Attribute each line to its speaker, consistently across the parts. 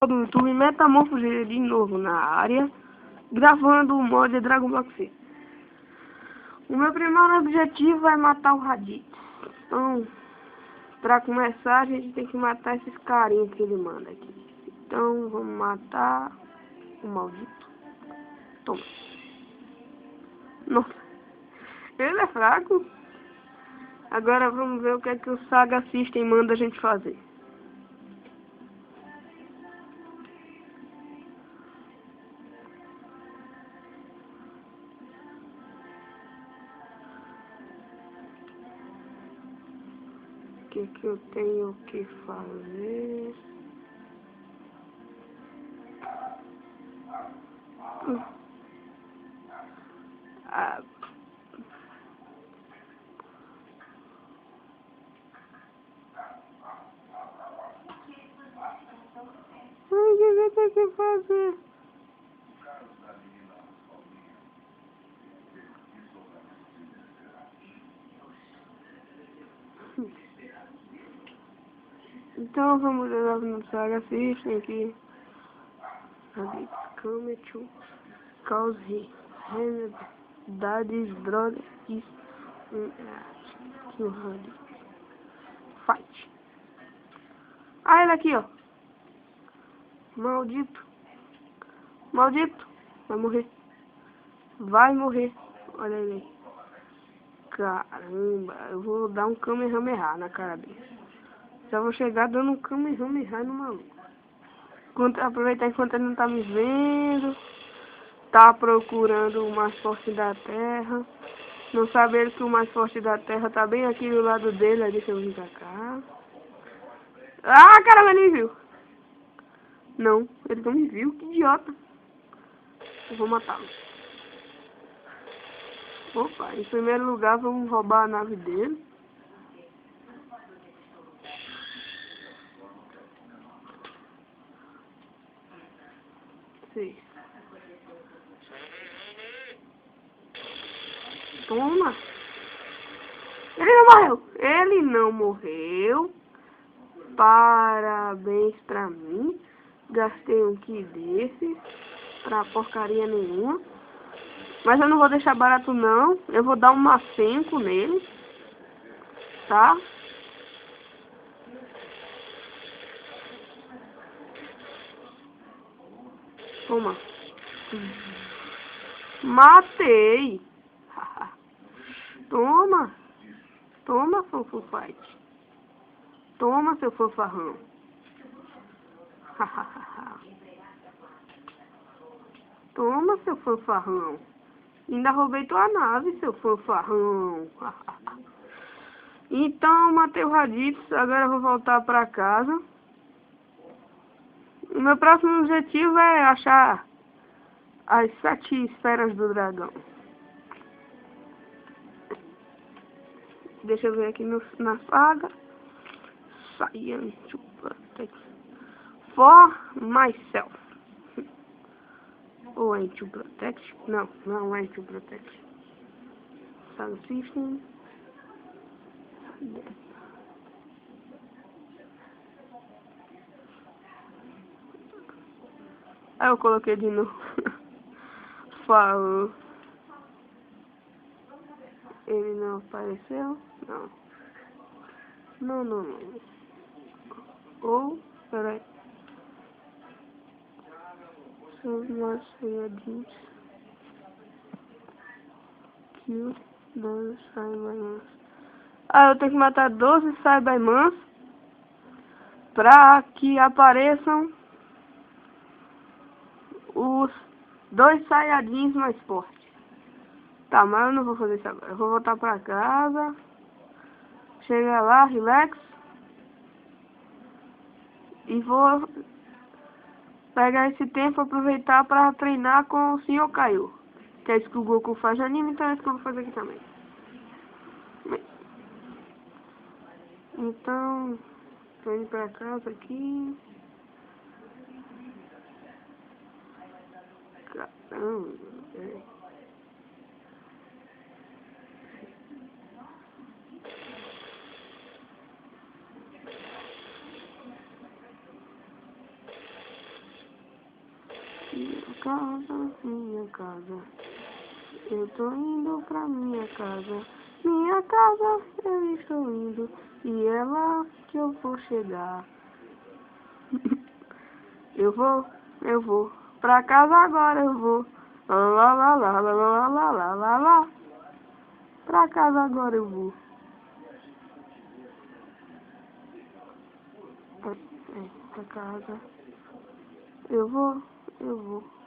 Speaker 1: Do YouTube Metamorfose de novo na área, gravando o mod Dragon Ball Z. O meu primeiro objetivo é matar o Raditz. Então, pra começar, a gente tem que matar esses carinhas que ele manda aqui. Então, vamos matar o maldito. Toma. Nossa, ele é fraco. Agora vamos ver o que é que o Saga System manda a gente fazer. O que eu tenho que fazer? Ah. O que eu tenho que fazer? Então vamos lá no Saga System aqui. Come to cause daddy's brother is kill fight. Ah, ele aqui, ó. Maldito. Maldito. Vai morrer. Vai morrer. Olha ele aí. Caramba, eu vou dar um Kamehameha na cara dele. Já vou chegar dando um Kamehameha no maluco. Aproveitar enquanto ele não tá me vendo. Tá procurando o mais forte da terra. Não saber que o mais forte da terra tá bem aqui do lado dele. Aí deixa eu vir pra cá. Ah, caramba, ele me viu. Não, ele não me viu. Que idiota. Eu vou matá-lo. Opa, em primeiro lugar vamos roubar a nave dele. Sim. Toma. Ele não morreu. Ele não morreu. Parabéns pra mim. Gastei um ki desse pra porcaria nenhuma. Mas eu não vou deixar barato não. Eu vou dar um macenco nele. Tá? Toma. Matei. Toma. Toma, fofo fight. Toma, seu fofarrão. Toma, seu fanfarrão. Ainda roubei tua nave, seu fanfarrão. Então, matei o Raditz. Agora eu vou voltar pra casa. O meu próximo objetivo é achar as 7 esferas do dragão. Deixa eu ver aqui na saga. Saiyan to protect for myself. Ou é to protect? Não, não é to protect. Saga System. Aí eu coloquei de novo. Falou. Ele não apareceu? Não. Não. Ou, peraí. São os mais feiadinhos. Kill 12 Cybermans. Ah, eu tenho que matar 12 Cybermans pra que apareçam os 2 Saiyajins mais fortes. Tá, mas eu não vou fazer isso agora. Eu vou voltar pra casa. Chegar lá, relax. E vou pegar esse tempo, aproveitar pra treinar com o Sr. Kaiô. Que é isso que o Goku faz no anime, então é isso que eu vou fazer aqui também. Então, tô indo pra casa aqui. Caramba, Minha casa, minha casa. Eu tô indo pra minha casa. Minha casa, eu estou indo. E é lá que eu vou chegar. Eu vou. Pra casa agora eu vou. Lá, lá, lá, lá, lá, lá, lá, lá, lá. Pra casa agora eu vou. Pra casa. Eu vou.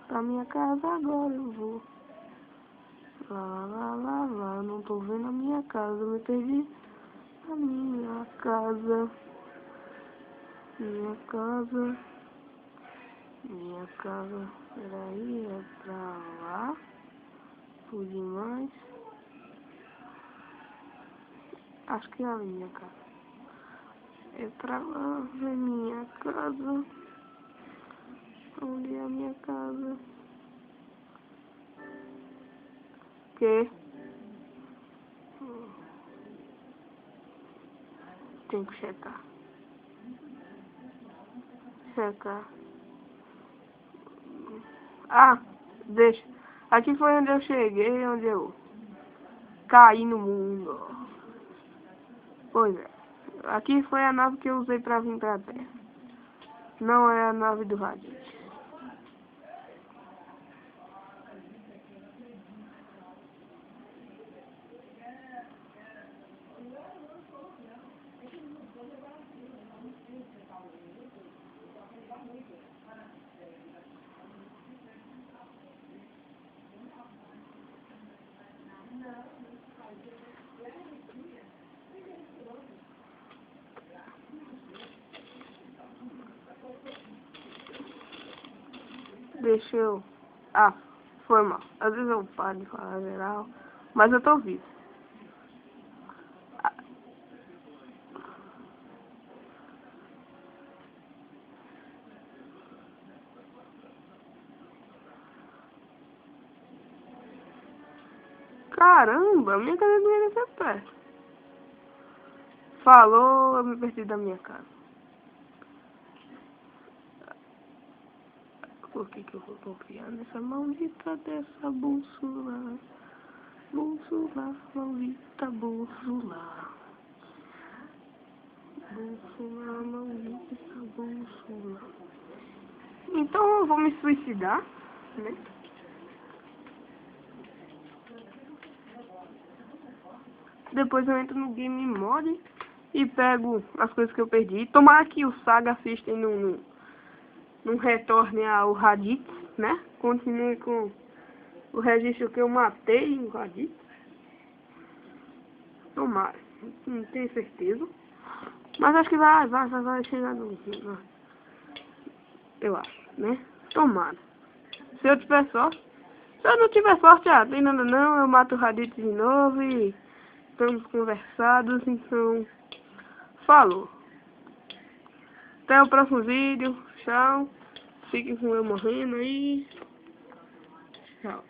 Speaker 1: Pra minha casa agora eu vou. Lá, lá, lá, lá. Não tô vendo a minha casa. Me perdi. A minha casa. Minha casa. Minha casa. Peraí, é pra lá. Por demais. Acho que é a minha casa. É pra lá, é minha casa. Onde é a minha casa? Que? Tem que checar. Checar. Ah, deixa. Aqui foi onde eu cheguei, onde eu caí no mundo. Pois é. Aqui foi a nave que eu usei pra vir pra Terra. Não é a nave do Raditz. Deixa eu... Ah, foi mal. Às vezes eu paro de falar geral, mas eu tô vivo. Ah, caramba, minha casa deveria ser perto. Falou, eu me perdi da minha casa. Por que que eu vou confiar nessa maldita dessa bússola? Bússola, maldita bússola. Bússola, maldita bússola. Então eu vou me suicidar, né? Depois eu entro no Game Mode e pego as coisas que eu perdi. Tomara que o Saga System não retorne ao Raditz, né? Continue com o registro que eu matei o Raditz. Tomara. Não tenho certeza. Mas acho que vai chegar no... Eu acho, né? Tomara. Se eu tiver sorte. Se eu não tiver sorte, tem nada não. Eu mato o Raditz de novo e estamos conversados. Então, falou. Até o próximo vídeo. Tchau. Fiquem com eu morrendo aí. Tchau.